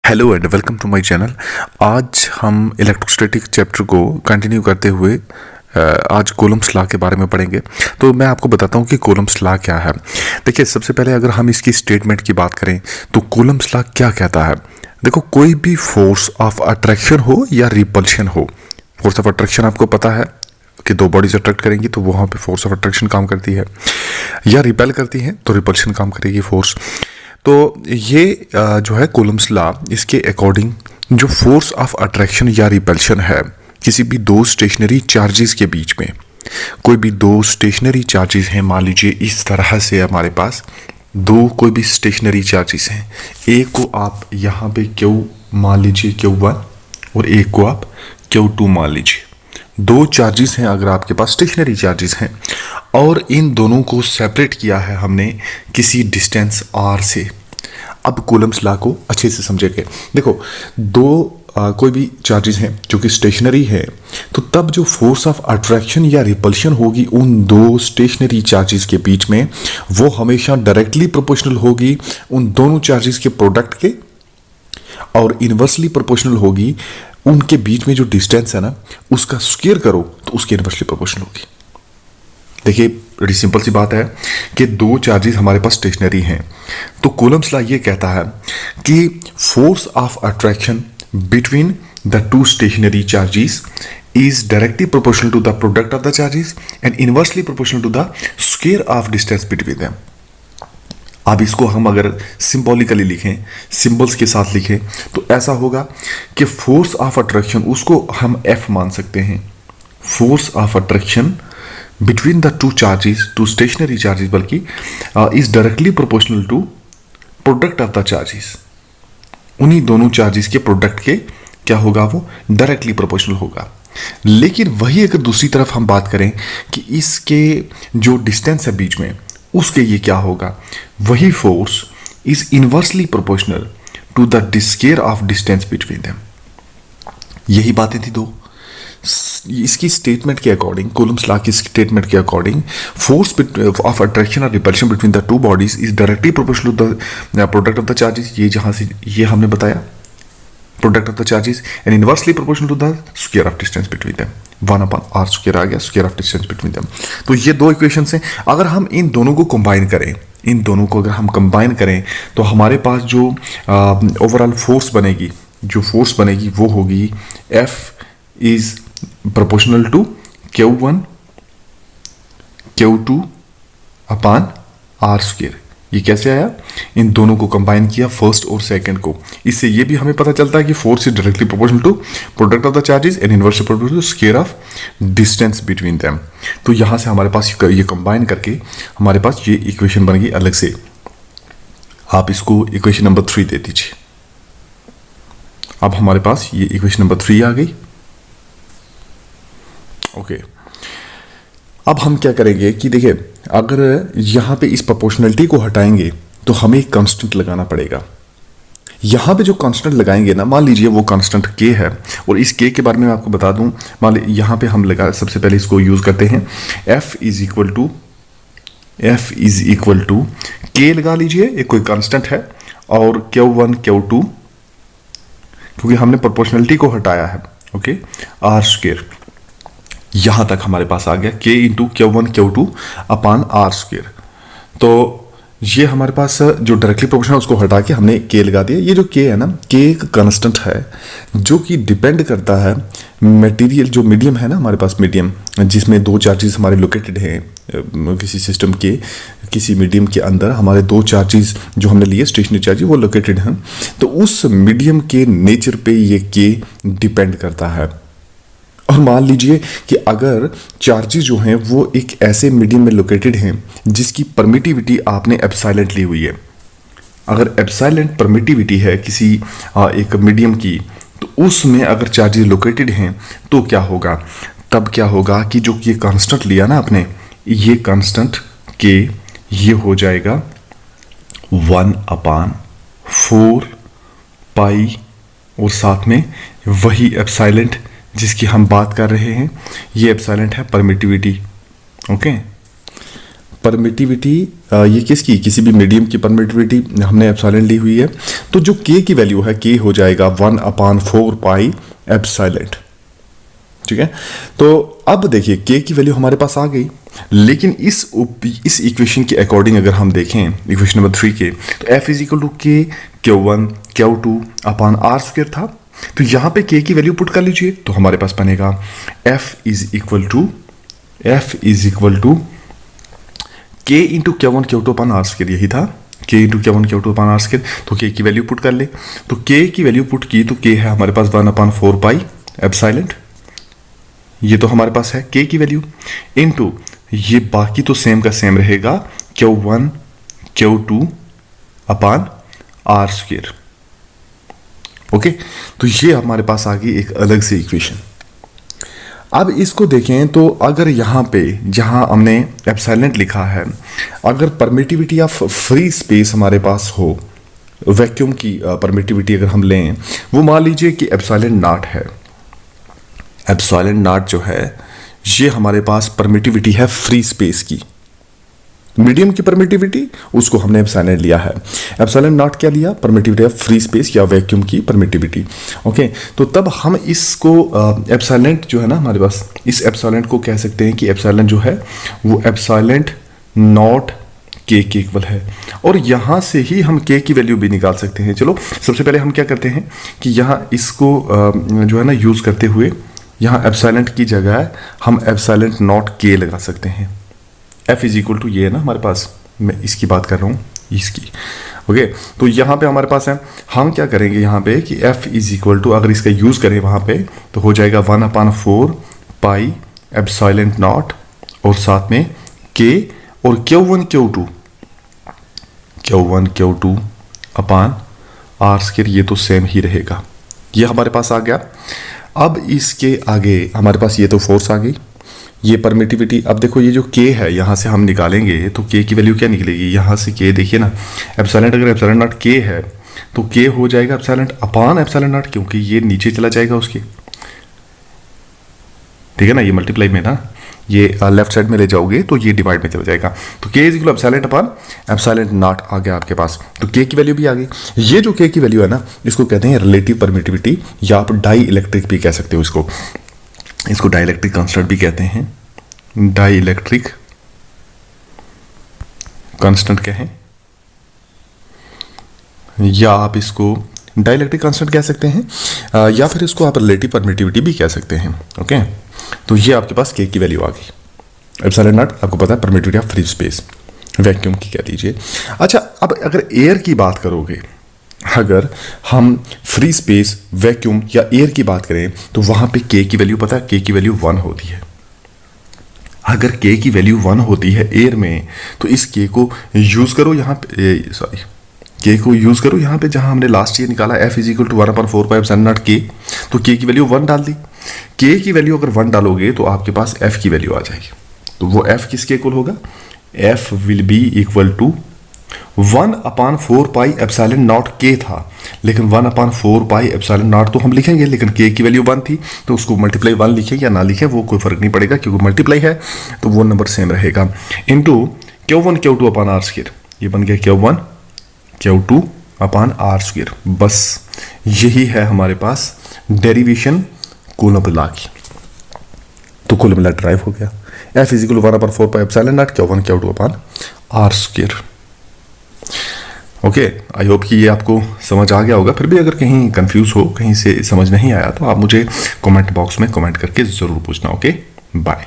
Hello and welcome to my channel. आज हम electrostatic chapter को कंटिन्यू करते हुए आज कूलम्ब्स लॉ के बारे में पढ़ेंगे। तो मैं आपको बताता हूँ कि कूलम्ब्स लॉ क्या है। देखिए, सबसे पहले अगर हम इसकी स्टेटमेंट की बात करें तो कूलम्ब्स लॉ क्या कहता है। देखो, कोई भी फोर्स ऑफ अट्रैक्शन हो या रिपल्शन हो, फोर्स ऑफ अट्रैक्शन आपको पता है कि दो बॉडीज अट्रैक्ट करेंगी तो वहाँ पे फोर्स ऑफ अट्रैक्शन काम करती है, या रिपेल करती है तो रिपल्शन काम करेगी फोर्स। तो ये जो है कूलम्ब्स लॉ, इसके अकॉर्डिंग जो फोर्स ऑफ अट्रैक्शन या रिपल्शन है किसी भी दो स्टेशनरी चार्जेस के बीच में, कोई भी दो स्टेशनरी चार्जेस हैं, मान लीजिए इस तरह से हमारे पास दो कोई भी स्टेशनरी चार्जेस हैं, एक को आप यहाँ पे Q मान लीजिए Q1 और एक को आप Q2 मान लीजिए। दो चार्जेस हैं अगर आपके पास, स्टेशनरी चार्जेस हैं, और इन दोनों को सेपरेट किया है हमने किसी डिस्टेंस r से। अब कूलम्ब्स लॉ को अच्छे से समझेंगे। देखो, दो कोई भी चार्जेस हैं जो कि स्टेशनरी है, तो तब जो फोर्स ऑफ अट्रैक्शन या रिपल्शन होगी उन दो स्टेशनरी चार्जेस के बीच में, वो हमेशा डायरेक्टली प्रोपोर्शनल होगी उन दोनों चार्जेस के प्रोडक्ट के, और इन्वर्सली प्रोपोर्शनल होगी उनके बीच में जो डिस्टेंस है ना, उसका स्क्वायर करो तो उसके इन्वर्सली प्रोपोर्शनल होगी। देखिए, बड़ी सिंपल सी बात है कि दो चार्जेस हमारे पास स्टेशनरी हैं, तो कूलम्ब्स लॉ ये कहता है कि force of attraction between the two stationary charges is directly proportional to the product of the charges and inversely proportional to the square of distance between them. अब इसको हम अगर सिंबॉलिकली लिखें, सिंबल्स के साथ लिखें, तो ऐसा होगा कि फोर्स ऑफ अट्रैक्शन, उसको हम F मान सकते हैं। Force of attraction between the two charges, two stationary charges बल्कि, is directly proportional to product of the charges. उन्हीं दोनों चार्जेस के प्रोडक्ट के क्या होगा, वो डायरेक्टली प्रोपोर्शनल होगा। लेकिन वही अगर दूसरी तरफ हम बात करें कि इसके जो डिस्टेंस है बीच में, उसके ये क्या होगा, वही force is inversely proportional to the square of distance between them. यही बातें थी दो। इसकी स्टेटमेंट के अकॉर्डिंग, कूलम्ब्स लॉ की स्टेटमेंट के अकॉर्डिंग, फोर्स ऑफ अट्रैक्शन और repulsion between the two bodies is directly proportional to the product of the charges. ये जहां से ये हमने बताया, product of the charges, and inversely proportional to the square of distance between them. 1/r square आ गया, square of distance between them. तो ये दो इक्वेशंस हैं। अगर हम इन दोनों को कंबाइन करें, इन दोनों को अगर हम कंबाइन करें, तो हमारे पास जो ओवरऑल फोर्स बनेगी, जो फोर्स बनेगी वो होगी F is proportional to Q1 Q2 upon R square. ये कैसे आया, इन दोनों को कंबाइन किया, फर्स्ट और सेकंड को। इससे ये भी हमें पता चलता है कि force is directly proportional to product of the charges and inversely proportional to square of distance between them. तो यहां से हमारे पास ये कंबाइन करके हमारे पास ये इक्वेशन बन गई अलग से। आप इसको इक्वेशन नंबर 3 दे दीजिए। अब हमारे पास ये इक्वेशन नंबर 3 आ गई। ओके, अब हम क्या करेंगे कि देखिए, अगर यहां पे इस प्रोपोर्शनलिटी को हटाएंगे तो हमें एक कांस्टेंट लगाना पड़ेगा। यहां पे जो कांस्टेंट लगाएंगे ना, मान लीजिए वो कांस्टेंट K है, और इस K के बारे में मैं आपको बता दूं। मान लीजिए यहां पे हम लगा, सबसे पहले इसको यूज करते हैं। F is equal to K लगा लीजिए, एक कोई कांस्टेंट है, और Q1 Q2, क्योंकि हमने प्रोपोर्शनलिटी को हटाया है। ओके, R स्क्वायर यहां तक हमारे पास आ गया, K into Q1 Q2 upon R square. तो ये हमारे पास जो डायरेक्टली प्रोपोर्शनल उसको हटा के हमने K लगा दिया। ये जो K है ना, K एक कांस्टेंट है जो कि डिपेंड करता है मटेरियल, जो मीडियम है ना हमारे पास, मीडियम जिसमें दो चार्जेस हमारे लोकेटेड हैं किसी सिस्टम के, किसी मीडियम के अंदर हमारे दो चार्जेस जो हमने लिए स्टेशनरी चार्जेस वो लोकेटेड हैं। तो उस मीडियम के नेचर पे ये K डिपेंड करता है। और मान लीजिए कि अगर चार्जेस जो हैं वो एक ऐसे मीडियम में लोकेटेड हैं जिसकी परमिटिविटी आपने एप्सिलॉन ली हुई है। अगर एप्सिलॉन परमिटिविटी है किसी एक मीडियम की, तो उसमें अगर चार्जेस लोकेटेड हैं तो क्या होगा, तब क्या होगा कि जो ये कांस्टेंट लिया ना आपने, ये कांस्टेंट K ये हो जाएगा 1/4 पाई, और साथ में वही एप्सिलॉन जिसकी हम बात कर रहे हैं, ये एप्सिलॉन है परमिटिविटी। ओके, परमिटिविटी ये किसकी, किसी भी मीडियम की परमिटिविटी हमने एप्सिलॉन ली हुई है, तो जो के की वैल्यू है के हो जाएगा 1/4 पाई एप्सिलॉन। ठीक है, तो अब देखिए के की वैल्यू हमारे पास आ गई, लेकिन इस इक्वेशन के अकॉर्डिंग अगर हम देखें इक्वेशन नंबर 3 के, तो एफ इज इक्वल टू के Q1 Q2 upon R square था। तो यहां पे के की वैल्यू पुट कर लीजिए, तो हमारे पास बनेगा F is equal to K into Q1 Q2 upon R square, यही था के into Q1 Q2 upon R square. तो के की वैल्यू पुट कर ले, तो के की वैल्यू पुट की तो के है हमारे पास 1/4 पाई एप्सिलॉन, ये तो हमारे पास है के की वैल्यू, इनटू ये बाकी तो सेम का सेम रहेगा Q1 Q2 upon R square. Okay, तो ये हमारे पास आ गई एक अलग से इक्वेशन। अब इसको देखें तो अगर यहाँ पे जहाँ हमने एप्सिलॉन लिखा है, अगर परमिटिविटी ऑफ फ्री स्पेस हमारे पास हो, वैक्यूम की परमिटिविटी अगर हम लें, वो मान लीजिए कि एप्सिलॉन नॉट है, एप्सिलॉन नॉट जो है ये हमारे पास परमिटिविटी है फ्री स्पेस की, मीडियम की परमिटिविटी उसको हमने एप्सिलॉन लिया है। एप्सिलॉन नॉट क्या लिया, परमिटिविटी ऑफ फ्री स्पेस या वैक्यूम की परमिटिविटी। ओके, तो तब हम इसको एप्सिलॉन जो है ना हमारे पास, इस एप्सिलॉन को कह सकते हैं कि एप्सिलॉन जो है वो एप्सिलॉन नॉट के इक्वल है, और यहां से ही हम के की वैल्यू भी निकाल सकते हैं। चलो सबसे पहले हम क्या करते हैं कि यहाँ इसको जो है ना यूज करते हुए यहाँ एप्सिलॉन की जगह हम एप्सिलॉन नॉट के लगा सकते हैं। एफ इज इक्वल टू ये है ना हमारे पास, मैं इसकी बात कर रहा हूँ, इसकी। ओके, तो यहाँ पे हमारे पास है, हम क्या करेंगे यहाँ पे कि एफ इज इक्वल टू अगर इसका यूज करें वहाँ पे तो हो जाएगा 1/4 पाई एप्सिलॉन नॉट और साथ में के, और Q1 Q2 upon R square, ये तो सेम ही रहेगा, ये हमारे पास आ गया। अब इसके आगे हमारे पास ये तो फोर्स आ गई, ये परमिटिविटी। अब देखो ये जो के है यहाँ से हम निकालेंगे तो के की वैल्यू क्या निकलेगी, यहाँ से के देखिए ना, एप्सिलॉन अगर एप्सिलॉन नॉट के है तो के हो जाएगा एप्सिलॉन अपान एप्सिलॉन नॉट, क्योंकि ये नीचे चला जाएगा उसके, ठीक है ना, ये मल्टीप्लाई में ना, ये लेफ्ट साइड में ले जाओगे तो ये डिवाइड में चला जाएगा। तो K is equal epsilon upon epsilon naught आ गया आपके पास, तो के की वैल्यू भी आ गई। ये जो के की वैल्यू है ना, इसको कहते हैं रिलेटिव परमिटिविटी, या आप डाई इलेक्ट्रिक भी कह सकते हो इसको डाई इलेक्ट्रिक कांस्टेंट भी कहते हैं, डाई इलेक्ट्रिक कांस्टेंट कहें, या आप इसको डाई इलेक्ट्रिक कांस्टेंट कह सकते हैं, या फिर इसको आप रिलेटिव परमिटिविटी भी कह सकते हैं। ओके, तो ये आपके पास के की वैल्यू आ गई। एप्सिलॉन नॉट आपको पता है permittivity of free space, vacuum की कह दीजिए। अच्छा, अब अगर एयर की बात करोगे, अगर हम फ्री स्पेस, वैक्यूम या एयर की बात करें तो वहां पे के की वैल्यू पता है, के की वैल्यू 1 होती है। अगर के की वैल्यू 1 होती है एयर में, तो इस के को यूज करो यहाँ पे, सॉरी के को यूज करो यहाँ पे जहां हमने लास्ट ईयर निकाला F is equal to 1/4 pi epsilon naught K, तो के की वैल्यू 1 डाल दी। के की वैल्यू अगर 1 डालोगे तो आपके पास एफ की वैल्यू आ जाएगी, तो वो एफ किसके इक्वल होगा, F will be equal to 1/4 pi epsilon naught K था, लेकिन 1/4 पाई एप्सिलॉन नॉट तो हम लिखेंगे, लेकिन के की वैल्यू 1 थी, तो उसको मल्टीप्लाई 1 लिखें या ना लिखें वो कोई फर्क नहीं पड़ेगा, क्योंकि मल्टीप्लाई है तो वो नंबर सेम रहेगा। Into Q1 Q2 upon R square, ये बन गया Q1 Q2 upon R square. बस यही है हमारे पास डेरिवेशन कूलम्ब लॉ की, तो कूलम्ब लॉ ड्राइव हो गया। F is equal 1/4 pi epsilon naught Q1 Q2 upon R square. Okay, I hope कि ये आपको समझ आ गया होगा। फिर भी अगर कहीं कंफ्यूज हो, कहीं से समझ नहीं आया, तो आप मुझे कमेंट बॉक्स में कमेंट करके ज़रूर पूछना। Okay, bye.